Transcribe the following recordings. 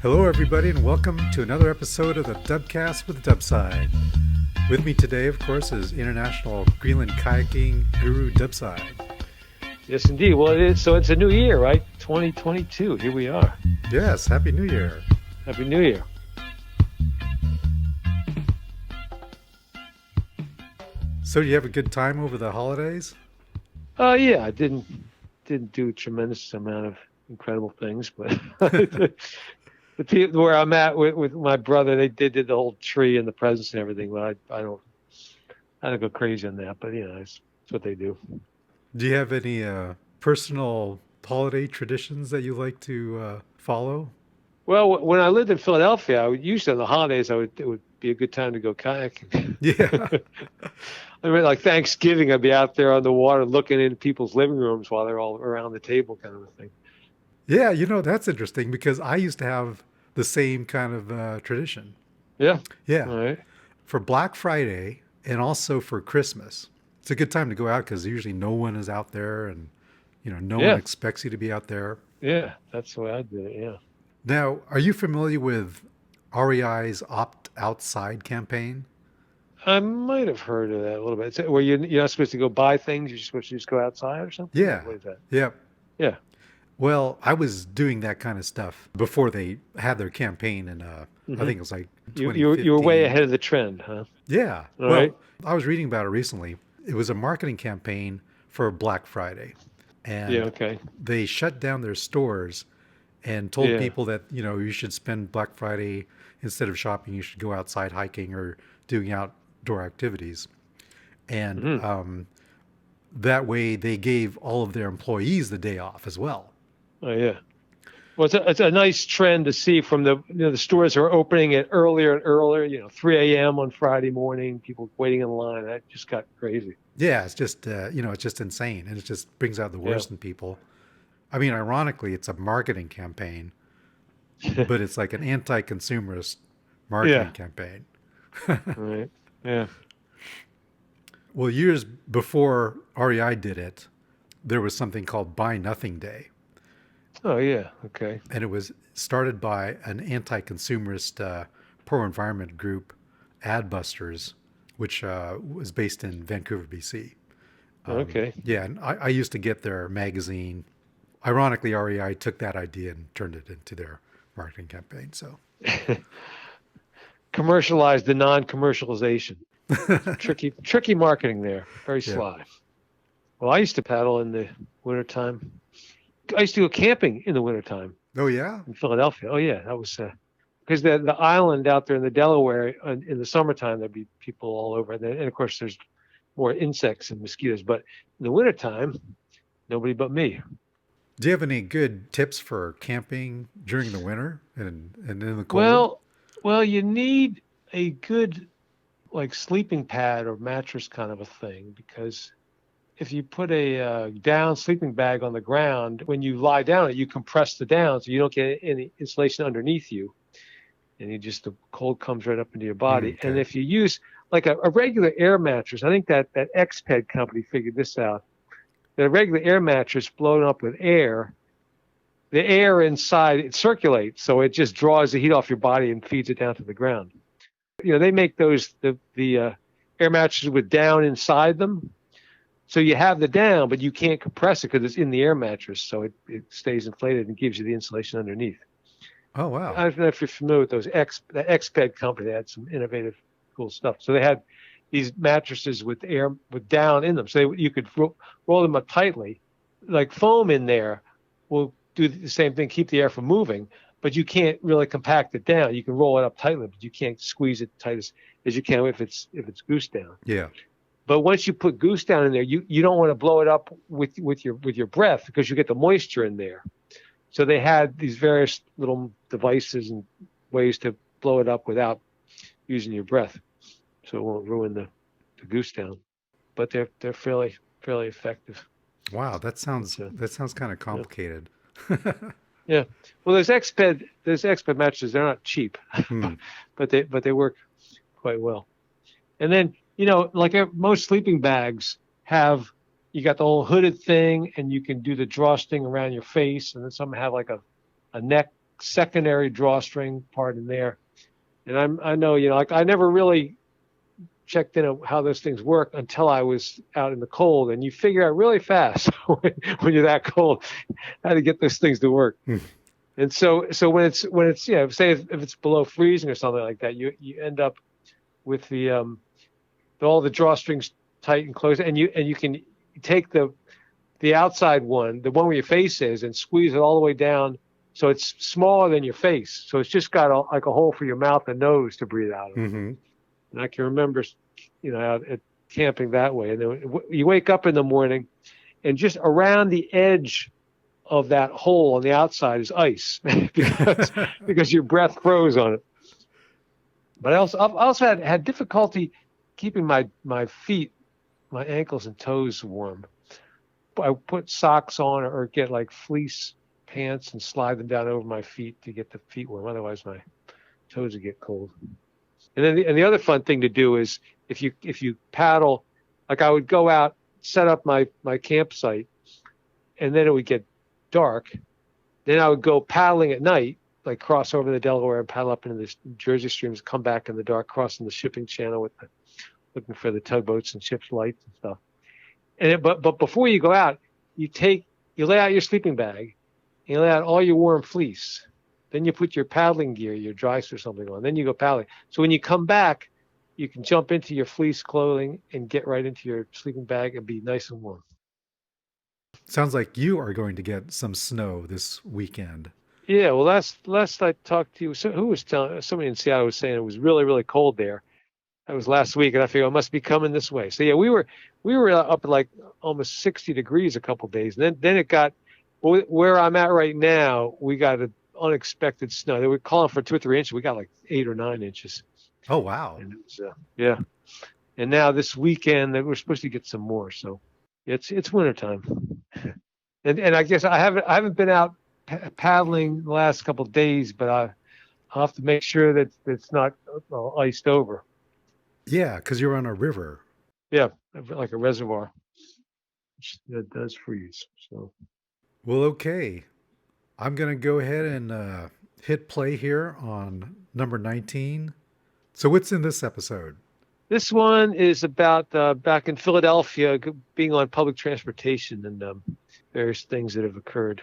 Hello, everybody, and welcome to another episode of the Dubcast with Dubside. With me today, of course, is international Greenland kayaking guru Dubside. Yes, indeed. Well, it is. So it's a new year, right? 2022. Here we are. Yes, Happy New Year. Happy New Year. So, you have a good time over the holidays? Yeah, I didn't do a tremendous amount of incredible things, but the people where I'm at with my brother, they did the whole tree and the presents and everything. But I don't go crazy on that. But it's what they do. Do you have any personal holiday traditions that you like to follow? Well, when I lived in Philadelphia, usually on the holidays, it would be a good time to go kayaking. Yeah. I mean, like Thanksgiving, I'd be out there on the water looking into people's living rooms while they're all around the table, kind of a thing. Yeah, that's interesting because I used to have the same kind of tradition. Yeah. Yeah. All right. For Black Friday and also for Christmas. It's a good time to go out because usually no one is out there and, no one expects you to be out there. Yeah, that's the way I did it, yeah. Now, are you familiar with REI's Opt Outside campaign? I might have heard of that a little bit. Where you're not supposed to go buy things, you're supposed to just go outside or something? Yeah. What is that? Yep. Yeah. Well, I was doing that kind of stuff before they had their campaign, and I think it was like 2015. You were way ahead of the trend, huh? Yeah. All well, right. I was reading about it recently. It was a marketing campaign for Black Friday, and they shut down their stores and told people that you should spend Black Friday instead of shopping, you should go outside hiking or doing outdoor activities, and that way they gave all of their employees the day off as well. Oh yeah. Well, it's a nice trend to see from the stores are opening it earlier and earlier. 3 a.m. on Friday morning, people waiting in line. That just got crazy. Yeah, it's just it's just insane, and it just brings out the worst in people. I mean, ironically, it's a marketing campaign, but it's like an anti-consumerist marketing campaign. Right. Yeah. Well, years before REI did it, there was something called Buy Nothing Day. Oh, yeah. Okay. And it was started by an anti-consumerist pro-environment group, Adbusters, which was based in Vancouver, BC. Okay. Yeah, and I used to get their magazine. Ironically, REI took that idea and turned it into their marketing campaign. So commercialized the non-commercialization. tricky marketing there. Very sly. Well, I used to paddle in the wintertime. I used to go camping in the wintertime. Oh, yeah? In Philadelphia. Oh, yeah. That was because the island out there in the Delaware, in the summertime, there'd be people all over. And of course, there's more insects and mosquitoes. But in the wintertime, nobody but me. Do you have any good tips for camping during the winter and in the cold? Well, you need a good sleeping pad or mattress kind of a thing, because if you put a down sleeping bag on the ground, when you lie down, you compress the down, so you don't get any insulation underneath you, and the cold comes right up into your body. Okay. And if you use a regular air mattress, I think that Exped company figured this out. That a regular air mattress blown up with air, the air inside it circulates, so it just draws the heat off your body and feeds it down to the ground. They make those the air mattresses with down inside them. So you have the down, but you can't compress it because it's in the air mattress. So it stays inflated and gives you the insulation underneath. Oh, wow. I don't know if you're familiar with those. The Exped company, they had some innovative, cool stuff. So they had these mattresses with down in them. So you could roll them up tightly. Like foam in there will do the same thing, keep the air from moving, but you can't really compact it down. You can roll it up tightly, but you can't squeeze it tight as you can if it's goose down. Yeah. But once you put goose down in there, you don't want to blow it up with your breath, because you get the moisture in there. So they had these various little devices and ways to blow it up without using your breath, so it won't ruin the goose down. But they're fairly effective. Wow, that sounds kind of complicated. Yeah. Well, those Exped mattresses, they're not cheap, but they work quite well. And then most sleeping bags have, you got the whole hooded thing, and you can do the drawstring around your face, and then some have a neck secondary drawstring part in there. And I know, like I never really checked in on how those things work until I was out in the cold, and you figure out really fast when you're that cold how to get those things to work. And so when it's say if it's below freezing or something like that, you end up with all the drawstrings tight and closed, and you can take the outside one, the one where your face is, and squeeze it all the way down so it's smaller than your face. So it's just got like a hole for your mouth and nose to breathe out of. Mm-hmm. And I can remember, out at camping that way. And then you wake up in the morning, and just around the edge of that hole on the outside is ice because your breath froze on it. But I also had difficulty keeping my feet, my ankles and toes warm. I put socks on or get like fleece pants and slide them down over my feet to get the feet warm. Otherwise, my toes would get cold. And then the other fun thing to do is if you paddle, like I would go out, set up my campsite, and then it would get dark. Then I would go paddling at night, like cross over the Delaware and paddle up into the Jersey streams, come back in the dark, crossing the shipping channel looking for the tugboats and ships' lights and stuff. But before you go out, you lay out your sleeping bag, and you lay out all your warm fleece. Then you put your paddling gear, your dry or something on. Then you go paddling. So when you come back, you can jump into your fleece clothing and get right into your sleeping bag and be nice and warm. Sounds like you are going to get some snow this weekend. Yeah, well, last I talked to you, who was telling? Somebody in Seattle was saying it was really, really cold there. That was last week, and I figured it must be coming this way. So yeah, we were up at like almost 60 degrees a couple of days, and then it got where I'm at right now. We got an unexpected snow. They were calling for 2 or 3 inches. We got like 8 or 9 inches. Oh wow! And it was, yeah. And now this weekend we're supposed to get some more. So it's wintertime. and I guess I haven't been out paddling the last couple of days, but I'll have to make sure that it's not iced over. Yeah, because you're on a river. Yeah, like a reservoir, which that does freeze. So, well, okay. I'm going to go ahead and hit play here on number 19. So what's in this episode? This one is about back in Philadelphia, being on public transportation and various things that have occurred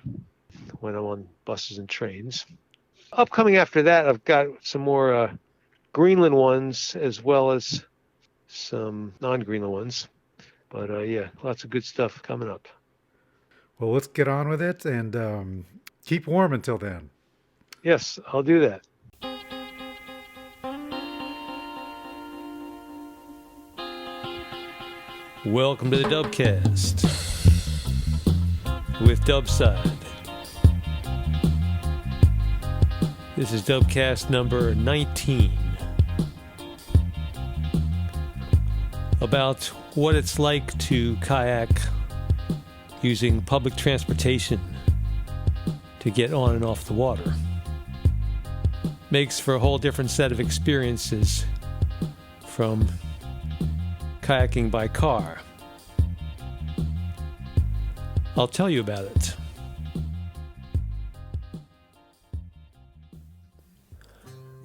when I'm on buses and trains. Upcoming after that, I've got some more Greenland ones as well as some non-Greenland ones. But yeah, lots of good stuff coming up. Well, let's get on with it and keep warm until then. Yes, I'll do that. Welcome to the Dubcast with Dubside. This is Dubcast number 19. About what it's like to kayak using public transportation to get on and off the water. Makes for a whole different set of experiences from kayaking by car. I'll tell you about it.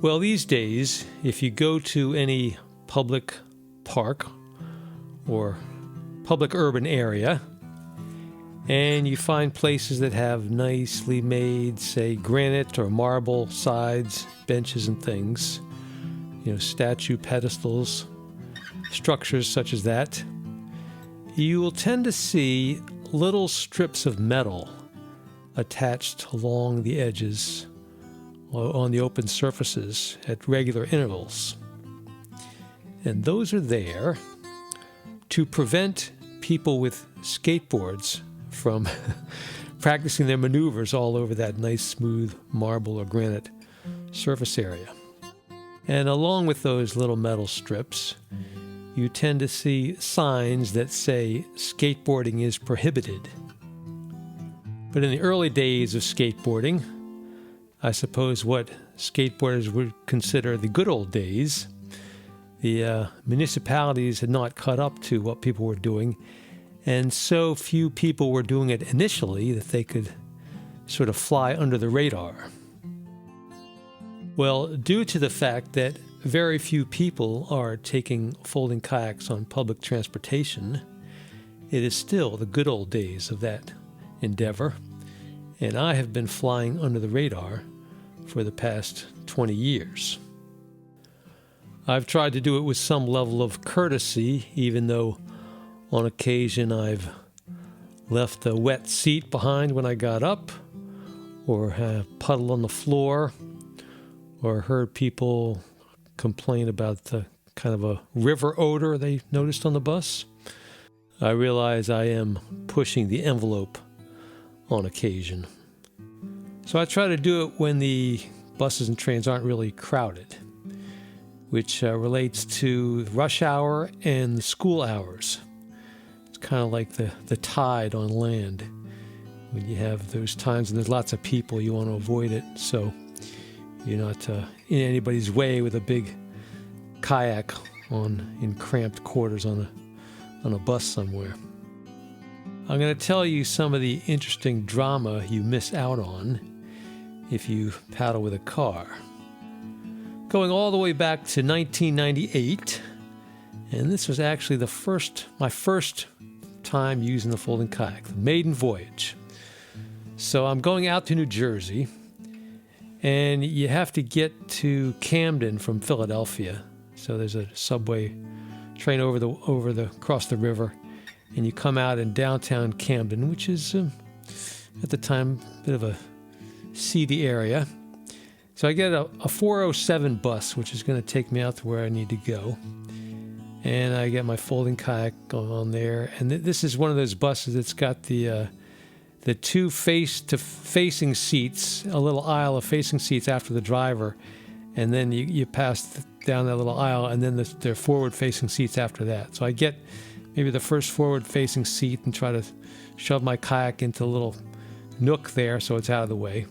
Well, these days, if you go to any public park or public urban area and you find places that have nicely made, say, granite or marble sides, benches and things, statue pedestals, structures such as that, you will tend to see little strips of metal attached along the edges or on the open surfaces at regular intervals. And those are there to prevent people with skateboards from practicing their maneuvers all over that nice smooth marble or granite surface area. And along with those little metal strips, you tend to see signs that say skateboarding is prohibited. But in the early days of skateboarding, I suppose what skateboarders would consider the good old days, the municipalities had not caught up to what people were doing, and so few people were doing it initially that they could sort of fly under the radar. Well, due to the fact that very few people are taking folding kayaks on public transportation, it is still the good old days of that endeavor, and I have been flying under the radar for the past 20 years. I've tried to do it with some level of courtesy, even though on occasion I've left a wet seat behind when I got up, or had a puddle on the floor, or heard people complain about the kind of a river odor they noticed on the bus. I realize I am pushing the envelope on occasion. So I try to do it when the buses and trains aren't really crowded, which relates to rush hour and school hours. It's kind of like the tide on land. When you have those times and there's lots of people, you want to avoid it, so you're not in anybody's way with a big kayak in cramped quarters on a bus somewhere. I'm going to tell you some of the interesting drama you miss out on if you paddle with a car. Going all the way back to 1998, and this was actually my first time using the folding kayak, the Maiden Voyage. So I'm going out to New Jersey, and you have to get to Camden from Philadelphia. So there's a subway train across the river, and you come out in downtown Camden, which is at the time a bit of a seedy area. So I get a 407 bus, which is going to take me out to where I need to go, and I get my folding kayak on there. And this is one of those buses that's got the two facing seats, a little aisle of facing seats after the driver, and then you pass down that little aisle, and then they're forward-facing seats after that. So I get maybe the first forward-facing seat and try to shove my kayak into a little nook there so it's out of the way.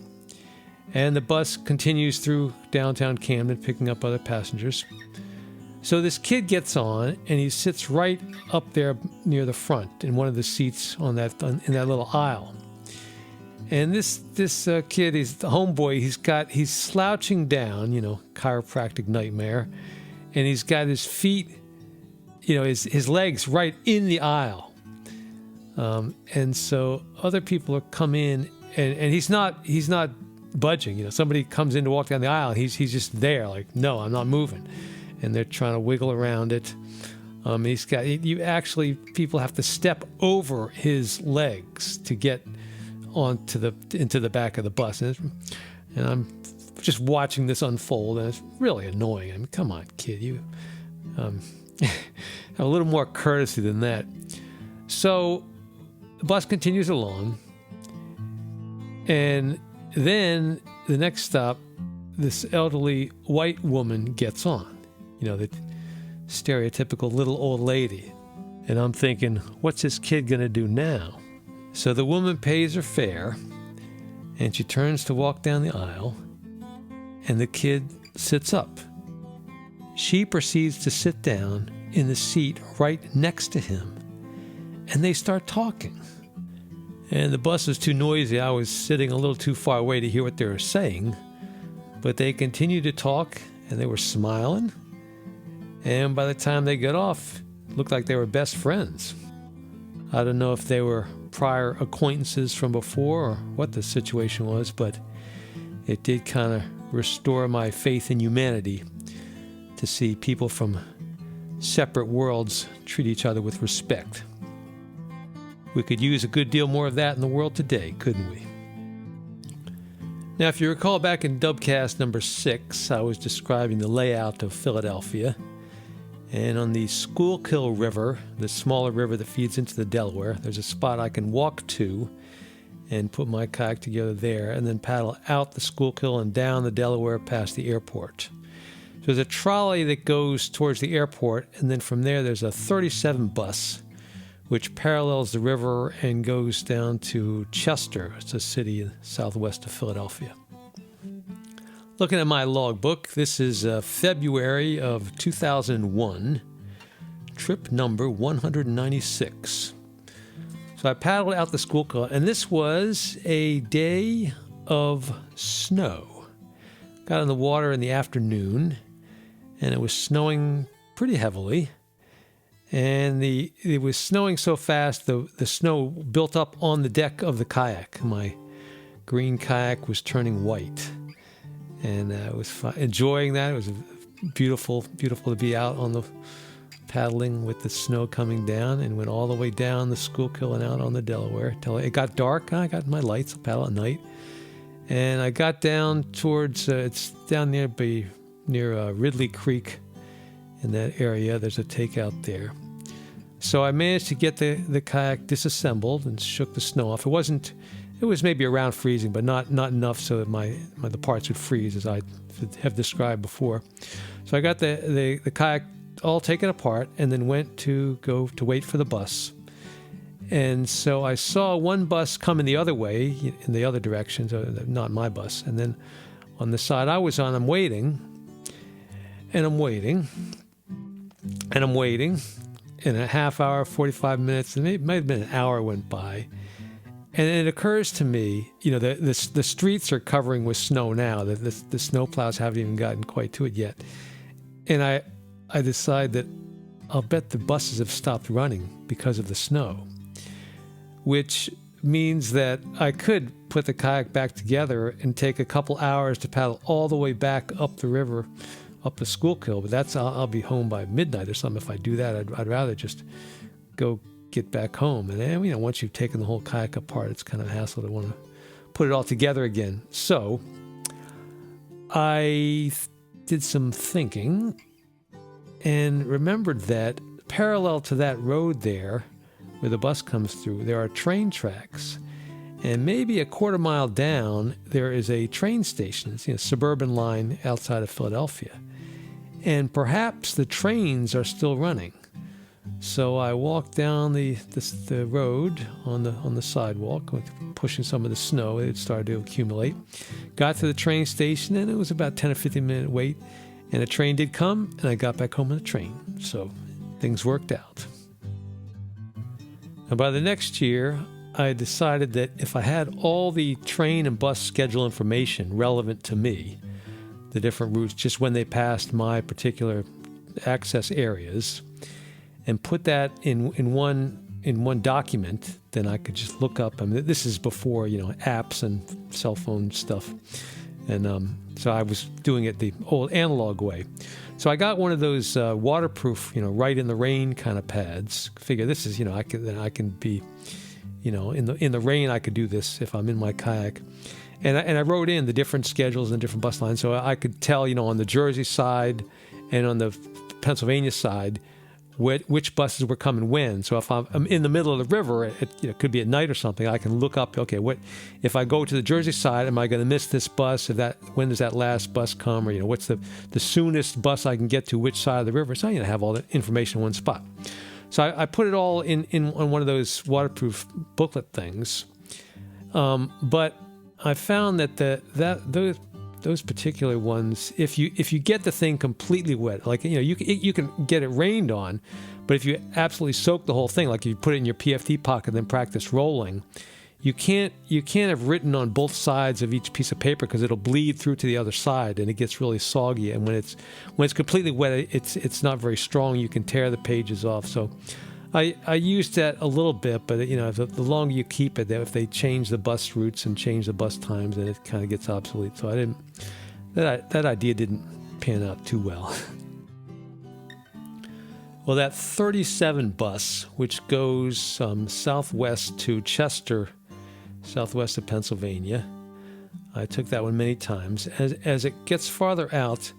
And the bus continues through downtown Camden, picking up other passengers. So this kid gets on, and he sits right up there near the front in one of the seats in that little aisle. And this kid, he's the homeboy. He's slouching down, chiropractic nightmare, and he's got his feet, his legs right in the aisle. And so other people come in, and he's not budging. Somebody comes in to walk down the aisle, and he's just there, like, no, I'm not moving. And they're trying to wiggle around it. People have to step over his legs to get into the back of the bus, and I'm just watching this unfold, and it's really annoying. I mean, come on, kid, you have a little more courtesy than that. So the bus continues along, and then the next stop, this elderly white woman gets on, the stereotypical little old lady, and I'm thinking, what's this kid gonna do now? So the woman pays her fare, and she turns to walk down the aisle, and the kid sits up. She proceeds to sit down in the seat right next to him, and they start talking. And the bus was too noisy. I was sitting a little too far away to hear what they were saying, but they continued to talk, and they were smiling, and by the time they got off, it looked like they were best friends. I don't know if they were prior acquaintances from before or what the situation was, but it did kind of restore my faith in humanity to see people from separate worlds treat each other with respect. We could use a good deal more of that in the world today, couldn't we? Now, if you recall back in Dubcast number 6, I was describing the layout of Philadelphia. And on the Schuylkill River, the smaller river that feeds into the Delaware, there's a spot I can walk to and put my kayak together there, and then paddle out the Schuylkill and down the Delaware past the airport. So there's a trolley that goes towards the airport, and then from there there's a 37 bus which parallels the river and goes down to Chester. It's a city southwest of Philadelphia. Looking at my logbook, this is February of 2001, trip number 196. So I paddled out the Schuylkill, and this was a day of snow. got in the water in the afternoon, and it was snowing pretty heavily. And it was snowing so fast, the snow built up on the deck of the kayak. My green kayak was turning white. And I was enjoying that. It was beautiful to be out on the paddling with the snow coming down, and went all the way down the Schuylkill and out on the Delaware till it got dark. I got my lights, I paddle at night. And I got down towards, it's down near Ridley Creek. In that area, there's a takeout there. So I managed to get the kayak disassembled and shook the snow off. It was maybe around freezing, but not enough so that the parts would freeze, as I have described before. So I got the kayak all taken apart, and then went to wait for the bus. And so I saw one bus coming the other way, in the other direction, so not my bus. And then on the side I was on, I'm waiting, and I'm waiting. And I'm waiting, and a half hour, 45 minutes, and it might have been an hour went by. And it occurs to me, the streets are covering with snow now. The snow plows haven't even gotten quite to it yet. And I decide that I'll bet the buses have stopped running because of the snow, which means that I could put the kayak back together and take a couple hours to paddle all the way back up the river, up the Schuylkill, but I'll be home by midnight or something. If I do that, I'd rather just go get back home. And then, once you've taken the whole kayak apart, it's kind of a hassle to want to put it all together again. So I did some thinking and remembered that parallel to that road there, where the bus comes through, there are train tracks. And maybe a quarter mile down, there is a train station. It's a suburban line outside of Philadelphia. And perhaps the trains are still running. So I walked down the road on the sidewalk, pushing some of the snow. It started to accumulate. Got to the train station, and it was about 10 or 15 minute wait. And a train did come, and I got back home on the train. So things worked out. And by the next year, I decided that if I had all the train and bus schedule information relevant to me, the different routes, just when they passed my particular access areas, and put that in one document, then I could just look up. I mean, this is before apps and cell phone stuff, and so I was doing it the old analog way. So I got one of those waterproof, right in the rain kind of pads. Figure this is, I can be, in the rain I could do this if I'm in my kayak. And I wrote in the different schedules and different bus lines, so I could tell, on the Jersey side and on the Pennsylvania side, which buses were coming when. So if I'm in the middle of the river, it could be at night or something, I can look up, okay, if I go to the Jersey side, am I going to miss this bus? When does that last bus come? Or, what's the soonest bus I can get to which side of the river? So I have all the information in one spot. So I put it all in on one of those waterproof booklet things. But I found that those particular ones, if you get the thing completely wet, like you can get it rained on, but if you absolutely soak the whole thing, like you put it in your PFD pocket and then practice rolling, you can't have written on both sides of each piece of paper because it'll bleed through to the other side and it gets really soggy. And when it's completely wet, it's not very strong. You can tear the pages off. So I used that a little bit, but the longer you keep it, if they change the bus routes and change the bus times, then it kind of gets obsolete. So that idea didn't pan out too well. Well, that 37 bus, which goes southwest to Chester, southwest of Pennsylvania, I took that one many times. As it gets farther out,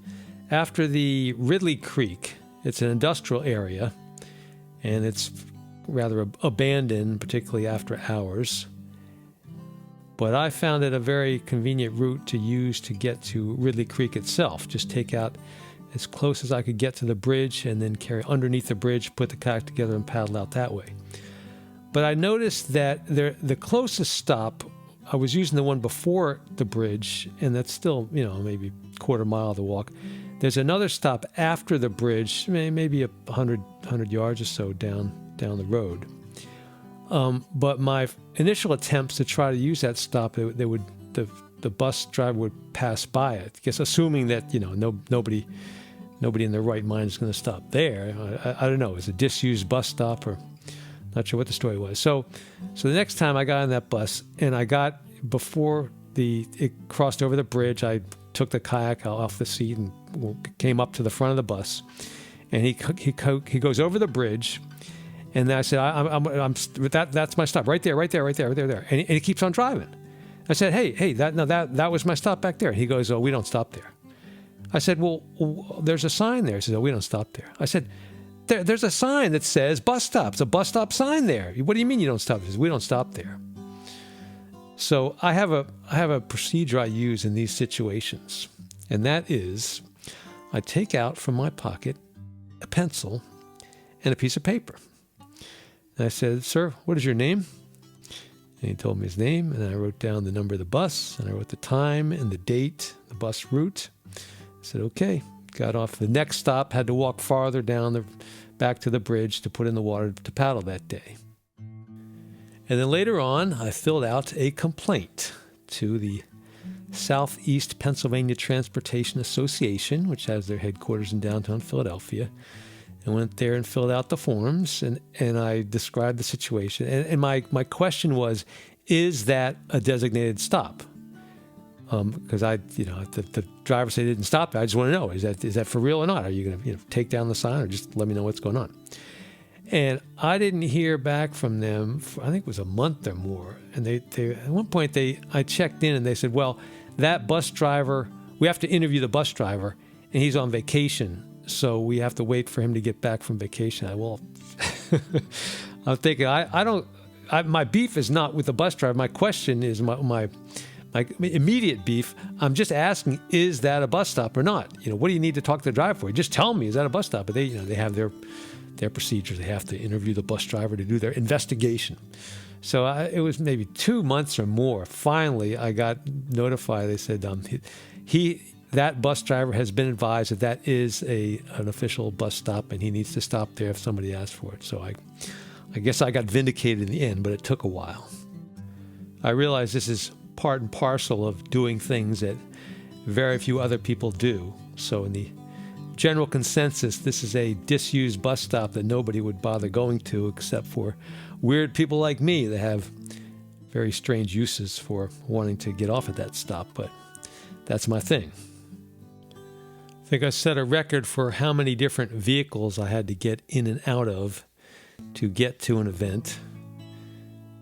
after the Ridley Creek, it's an industrial area, and it's rather abandoned, particularly after hours. But I found it a very convenient route to use to get to Ridley Creek itself. Just take out as close as I could get to the bridge and then carry underneath the bridge, put the kayak together and paddle out that way. But I noticed that the closest stop, I was using the one before the bridge, and that's still, maybe a quarter mile to walk. There's another stop after the bridge, maybe 100 yards or so down the road. But my initial attempts to try to use that stop, the the bus driver would pass by it. I guess assuming that, nobody in their right mind is going to stop there. I don't know. It was a disused bus stop, or not sure what the story was. So the next time I got on that bus, and before it crossed over the bridge, I took the kayak off the seat and came up to the front of the bus, and he goes over the bridge, and then I said, that's my stop right there, and he keeps on driving. I said, hey, that was my stop back there. He goes, oh, we don't stop there. I said, well, there's a sign there. He said, oh, we don't stop there. I said, there's a sign that says bus stop. It's a bus stop sign there. What do you mean you don't stop? He says, we don't stop there. So I have a procedure I use in these situations, and that is I take out from my pocket a pencil and a piece of paper. And I said, sir, what is your name? And he told me his name, and I wrote down the number of the bus, and I wrote the time and the date, the bus route. I said, okay. Got off the next stop, had to walk farther down back to the bridge to put in the water to paddle that day. And then later on, I filled out a complaint to the Southeast Pennsylvania Transportation Association, which has their headquarters in downtown Philadelphia. I went there and filled out the forms, and I described the situation. And my question was, is that a designated stop? Because the driver said he didn't stop. I just want to know, is that for real or not? Are you going to take down the sign, or just let me know what's going on? And I didn't hear back from them for, I think it was a month or more. And they at one point I checked in, and they said, well, that bus driver, we have to interview the bus driver, and he's on vacation, so we have to wait for him to get back from vacation. I'm thinking, my beef is not with the bus driver. My question is my immediate beef. I'm just asking, is that a bus stop or not? What do you need to talk to the driver for? Just tell me, is that a bus stop? But they have their procedures. They have to interview the bus driver to do their investigation. So it was maybe 2 months or more. Finally, I got notified. They said that bus driver has been advised that is an official bus stop, and he needs to stop there if somebody asks for it. So I guess I got vindicated in the end, but it took a while. I realized this is part and parcel of doing things that very few other people do. So in the general consensus, this is a disused bus stop that nobody would bother going to except for weird people like me that have very strange uses for wanting to get off at that stop, but that's my thing. I think I set a record for how many different vehicles I had to get in and out of to get to an event.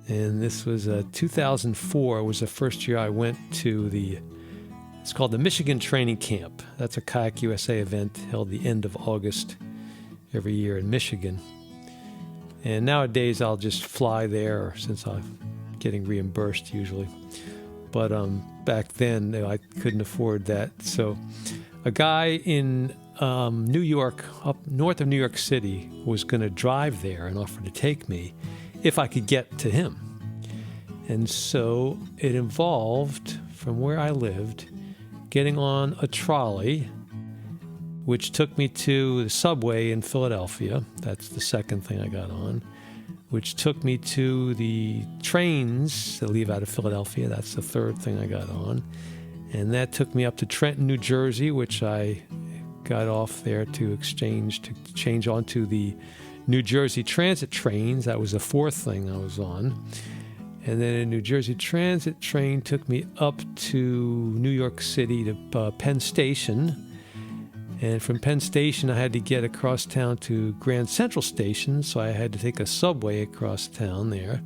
And this was 2004 was the first year I went to it's called the Michigan Training Camp. That's a Kayak USA event held the end of August every year in Michigan. And nowadays I'll just fly there since I'm getting reimbursed usually. But back then I couldn't afford that. So a guy in New York, up north of New York City, was going to drive there and offer to take me if I could get to him. And so it involved, from where I lived, getting on a trolley, which took me to the subway in Philadelphia. That's the second thing I got on, which took me to the trains that leave out of Philadelphia. That's the third thing I got on. And that took me up to Trenton, New Jersey, which I got off there to change onto the New Jersey Transit trains. That was the fourth thing I was on. And then a New Jersey Transit train took me up to New York City to Penn Station. And from Penn Station, I had to get across town to Grand Central Station, so I had to take a subway across town there.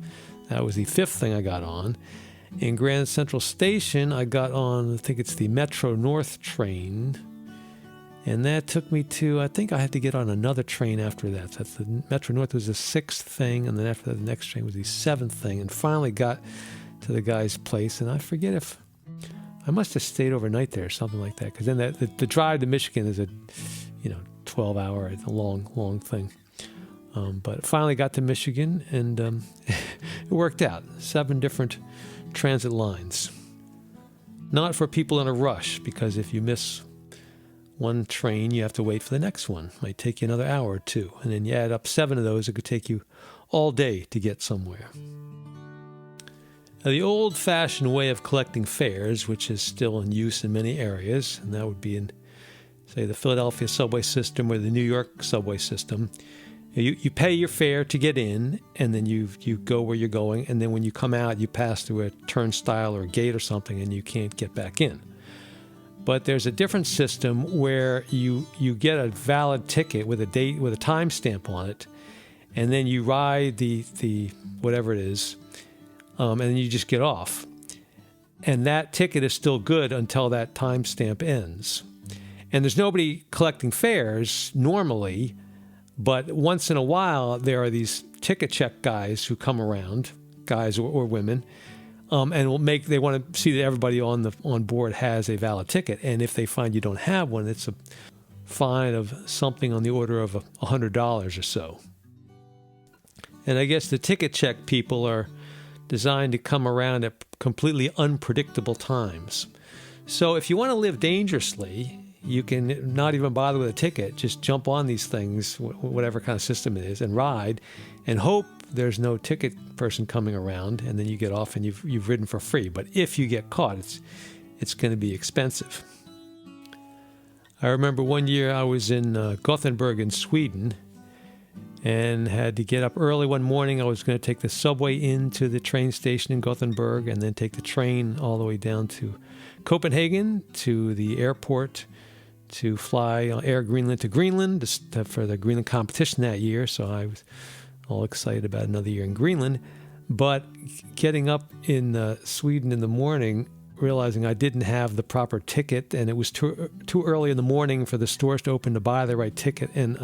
That was the fifth thing I got on. In Grand Central Station, I got on, I think it's the Metro North train. And that took me to, I think I had to get on another train after that. So that's the Metro North was the sixth thing, and then after that, the next train was the seventh thing, and finally got to the guy's place. And I forget if I must have stayed overnight there or something like that, because then the drive to Michigan is a 12-hour, it's a long thing. But finally got to Michigan, and it worked out. 7 different transit lines. Not for people in a rush, because if you miss one train, you have to wait for the next one. It might take you another hour or two. And then you add up 7 of those, it could take you all day to get somewhere. The old-fashioned way of collecting fares, which is still in use in many areas, and that would be in, say, the Philadelphia subway system or the New York subway system. You pay your fare to get in, and then you go where you're going, and then when you come out, you pass through a turnstile or a gate or something, and you can't get back in. But there's a different system where you get a valid ticket with a date, with a timestamp on it, and then you ride the whatever it is, and then you just get off. And that ticket is still good until that timestamp ends. And there's nobody collecting fares normally, but once in a while there are these ticket check guys who come around, guys or women, and they want to see that everybody on board has a valid ticket. And if they find you don't have one, it's a fine of something on the order of $100 or so. And I guess the ticket check people are designed to come around at completely unpredictable times. So if you want to live dangerously, you can not even bother with a ticket, just jump on these things, whatever kind of system it is, and ride, and hope there's no ticket person coming around, and then you get off and you've ridden for free. But if you get caught, it's going to be expensive. I remember one year I was in Gothenburg in Sweden, and had to get up early one morning. I was going to take the subway into the train station in Gothenburg, and then take the train all the way down to Copenhagen to the airport to fly Air Greenland to Greenland for the Greenland competition that year. So I was all excited about another year in Greenland. But getting up in Sweden in the morning, realizing I didn't have the proper ticket, and it was too early in the morning for the stores to open to buy the right ticket, and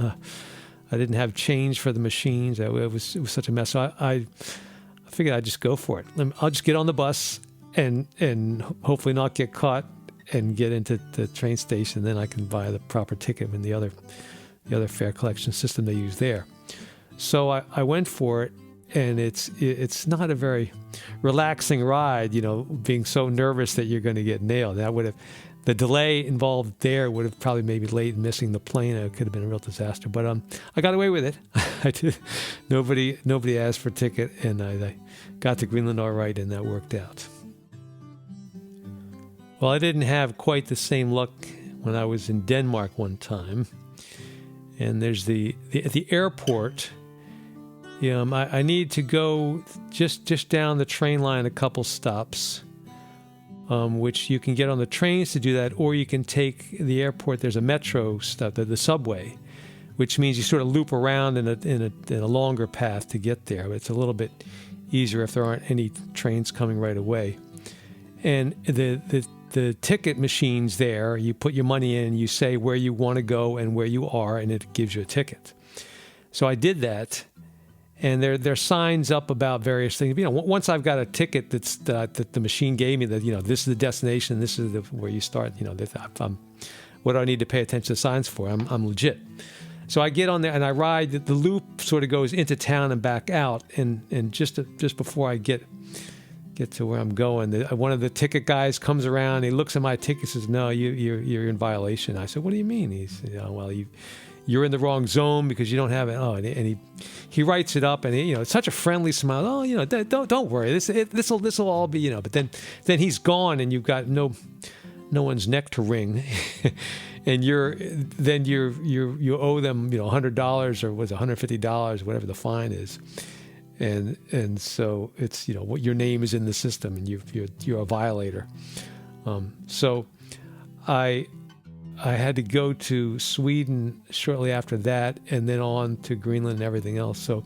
I didn't have change for the machines. It was such a mess. So I figured I'd just go for it. I'll just get on the bus and hopefully not get caught and get into the train station. Then I can buy the proper ticket in the other fare collection system they use there. So I went for it, and it's not a very relaxing ride, being so nervous that you're going to get nailed. The delay involved there would have probably made me late and missing the plane. It could have been a real disaster. But I got away with it. I did. Nobody asked for a ticket, and I got to Greenland all right, and that worked out. Well, I didn't have quite the same luck when I was in Denmark one time. And there's at the airport. I need to go just down the train line a couple stops. Which you can get on the trains to do that, or you can take the airport. There's a metro stop, the subway, which means you sort of loop around in a longer path to get there. It's a little bit easier if there aren't any trains coming right away. And the ticket machines there, you put your money in, you say where you want to go and where you are, and it gives you a ticket. So I did that. And there are signs up about various things. Once I've got a ticket that the machine gave me, that this is the destination, this is where you start. What do I need to pay attention to signs for? I'm legit. So I get on there and I ride. The loop sort of goes into town and back out. And just before I get to where I'm going, one of the ticket guys comes around. He looks at my ticket and says, "No, you're in violation." I said, "What do you mean?" He said, "Well, you're in the wrong zone because you don't have it." Oh, and he writes it up, and it's such a friendly smile. Oh, don't worry, this will all be, But then he's gone, and you've got no one's neck to wring, and you owe them $100 or was it $150, whatever the fine is, and so it's what your name is in the system, and you're a violator. So I had to go to Sweden shortly after that, and then on to Greenland and everything else. So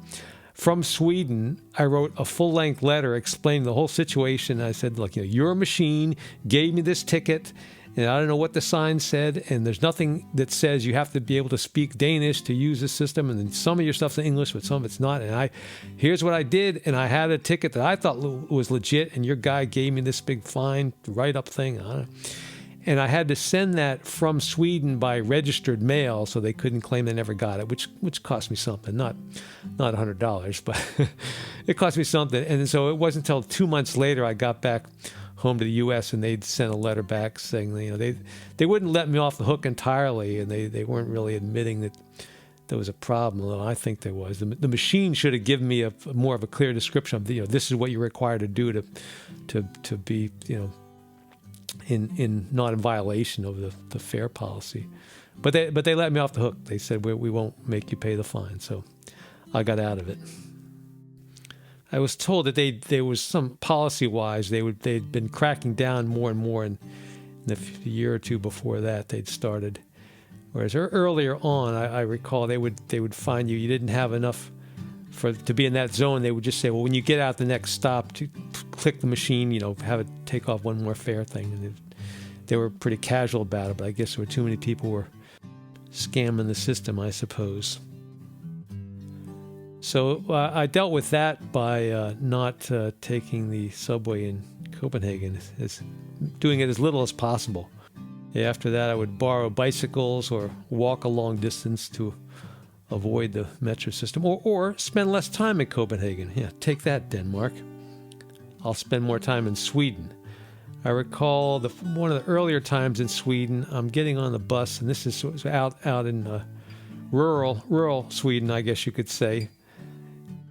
from Sweden, I wrote a full-length letter explaining the whole situation. I said, look, your machine gave me this ticket, and I don't know what the sign said, and there's nothing that says you have to be able to speak Danish to use this system, and then some of your stuff's in English, but some of it's not. And here's what I did, and I had a ticket that I thought was legit, and your guy gave me this big fine write-up thing. And I had to send that from Sweden by registered mail, so they couldn't claim they never got it, which cost me something, not $100, but it cost me something. And so it wasn't until 2 months later I got back home to the U.S. and they'd sent a letter back saying they wouldn't let me off the hook entirely, and they weren't really admitting that there was a problem. Well, I think there was. The machine should have given me more of a clear description of this is what you're required to do to be in not in violation of the fare policy. But they let me off the hook. They said we won't make you pay the fine. So I got out of it. I was told that there was some policy-wise they'd been cracking down more and more, and in the year or two before that they'd started. Whereas earlier on, I recall they would find you didn't have enough to be in that zone. They would just say, well, when you get out the next stop, to click the machine, have it take off one more fare thing. And they were pretty casual about it, but I guess there were too many people who were scamming the system, I suppose. So I dealt with that by not taking the subway in Copenhagen, doing it as little as possible. After that, I would borrow bicycles or walk a long distance to avoid the metro system, or spend less time in Copenhagen. Yeah, take that, Denmark. I'll spend more time in Sweden. I recall one of the earlier times in Sweden, I'm getting on the bus, and this is out in rural Sweden, I guess you could say.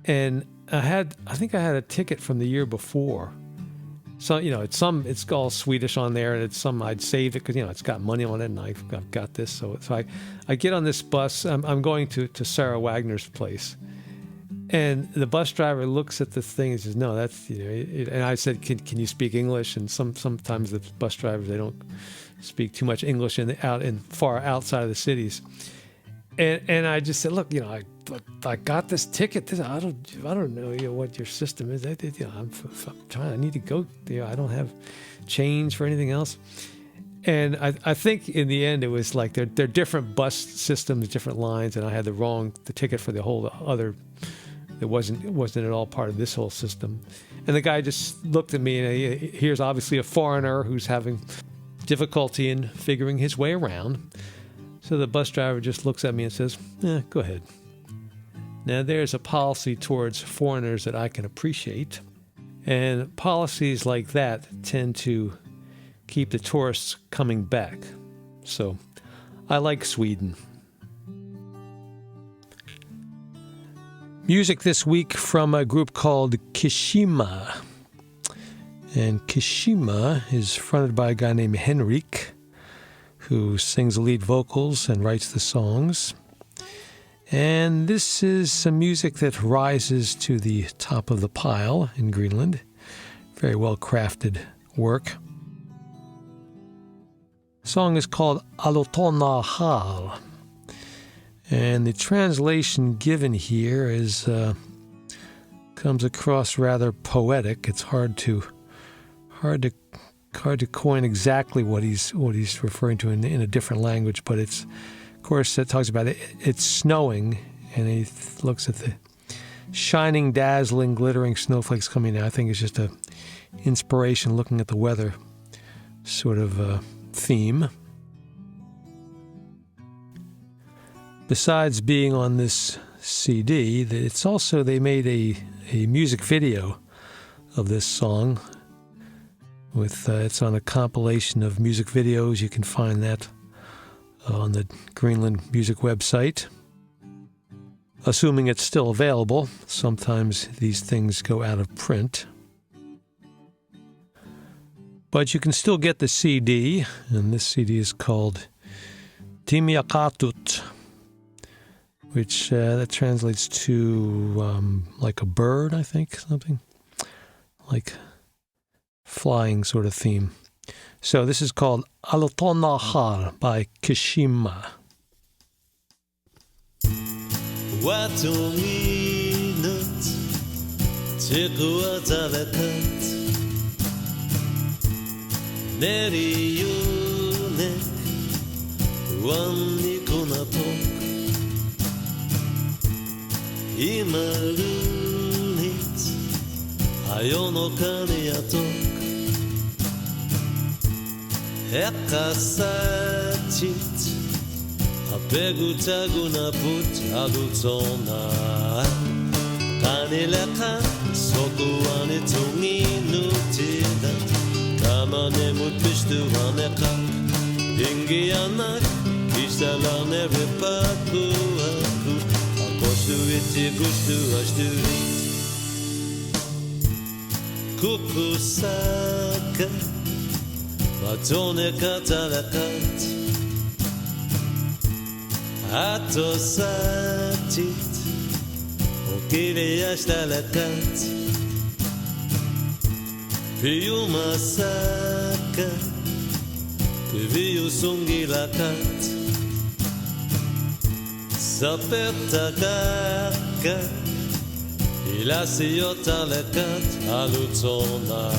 And I think I had a ticket from the year before. So, it's all Swedish on there, and it's some I'd saved it because, it's got money on it, and I've got this. So I get on this bus. I'm going to Sarah Wagner's place. And the bus driver looks at the thing and says, no, that's, and I said, can you speak English? And sometimes the bus drivers, they don't speak too much English far outside of the cities. And I just said, look, I got this ticket. I don't know what your system is. I'm trying. I need to go. I don't have change for anything else. And I think in the end it was like they're different bus systems, different lines, and I had the ticket for the whole other. It wasn't at all part of this whole system. And the guy just looked at me, and here's obviously a foreigner who's having difficulty in figuring his way around. So the bus driver just looks at me and says, go ahead. Now, there's a policy towards foreigners that I can appreciate. And policies like that tend to keep the tourists coming back. So I like Sweden. Music this week from a group called Kishima. And Kishima is fronted by a guy named Henrik, who sings the lead vocals and writes the songs. And this is some music that rises to the top of the pile in Greenland. Very well crafted work. The song is called Alotona Hal. And the translation given here comes across rather poetic. It's hard to coin exactly what he's referring to in a different language, but of course it talks about it's snowing, and he looks at the shining, dazzling, glittering snowflakes coming down. I think it's just a inspiration looking at the weather sort of theme. Besides being on this CD, it's also, they made a music video of this song. It's on a compilation of music videos. You can find that on the Greenland Music website, assuming it's still available. Sometimes these things go out of print. But you can still get the CD, and this CD is called Timiyakatut, which that translates to like a bird, I think, something like flying sort of theme. So this is called Alotona Hal by Kishima. Ekasachit apegutaguna put alutona kanileka sokuane tunginutida kamane mutpistuaneka ingianak kistalane repaku iti gustu ashtu Kuku saka Matone katalakat Ato satit Okile ashtalakat Piu masaka Piu sungilakat Saperta kaka Ilasiota lekat alutsona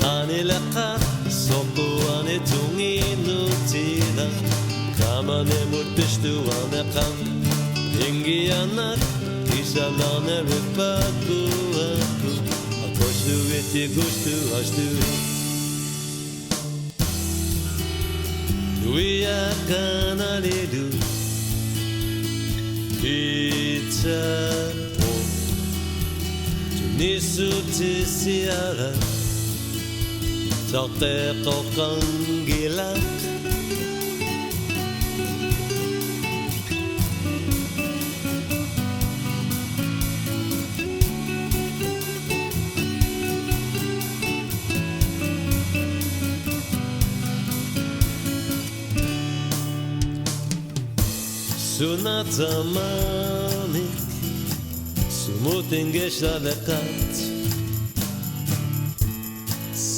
Anilaka soko anetunginutila Kamane mutpishtu anekan Ingianak isalane ripaku aku Akoshtu iti gushtu ashtu Nuia kanalilu Pizza Nisu tisiara Tote kokangilak Sunatamanik Sumutingesh lekat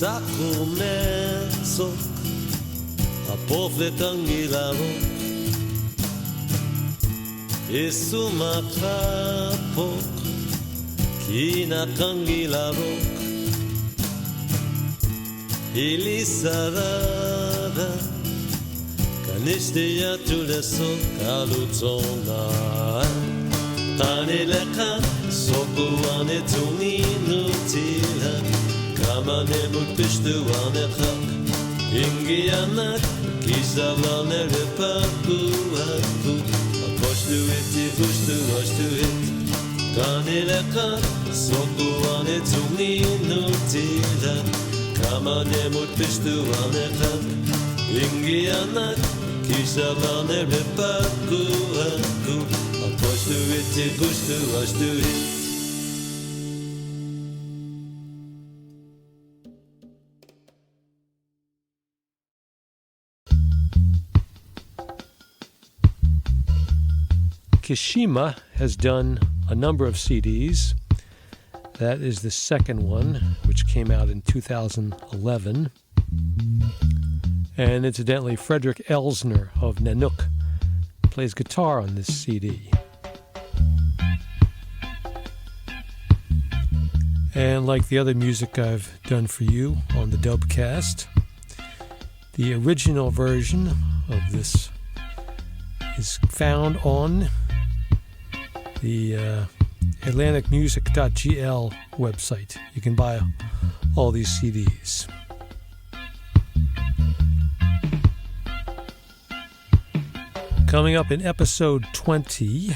Sakumesok Apofle kangilarok Isumakrapok Kina kangilarok Ilisarada Kanishtiya tulesok alutsona Tanileka soku anetunginutila Kamane mutpishtu anekak Ingianak kisavlane repaku aku Akoshtu iti gushtu ashtu it Tanileka soku anetunginutila Kamane mutpishtu anekak Ingianak kisavlane repaku aku Akoshtu iti gushtu ashtu it Kishima has done a number of CDs. That is the second one, which came out in 2011. And incidentally, Frederick Elsner of Nanook plays guitar on this CD. And like the other music I've done for you on the Dubcast, the original version of this is found on the atlanticmusic.gl website. You can buy all these CDs. Coming up in episode 20,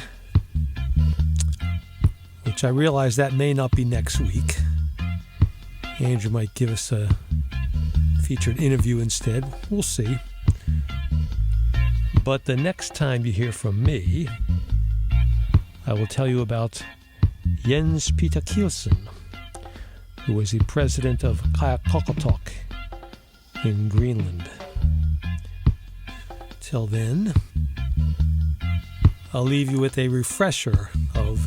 which I realize that may not be next week. Andrew might give us a featured interview instead. We'll see. But the next time you hear from me, I will tell you about Jens Peter Kielsen, who was the president of Kayak in Greenland. Till then, I'll leave you with a refresher of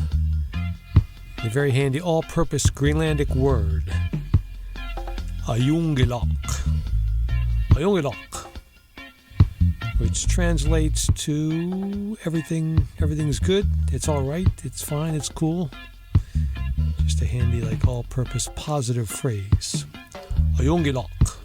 a very handy all-purpose Greenlandic word, ayungilok, which translates to everything's good, it's all right, it's fine, it's cool. Just a handy, all-purpose positive phrase, ayungilok.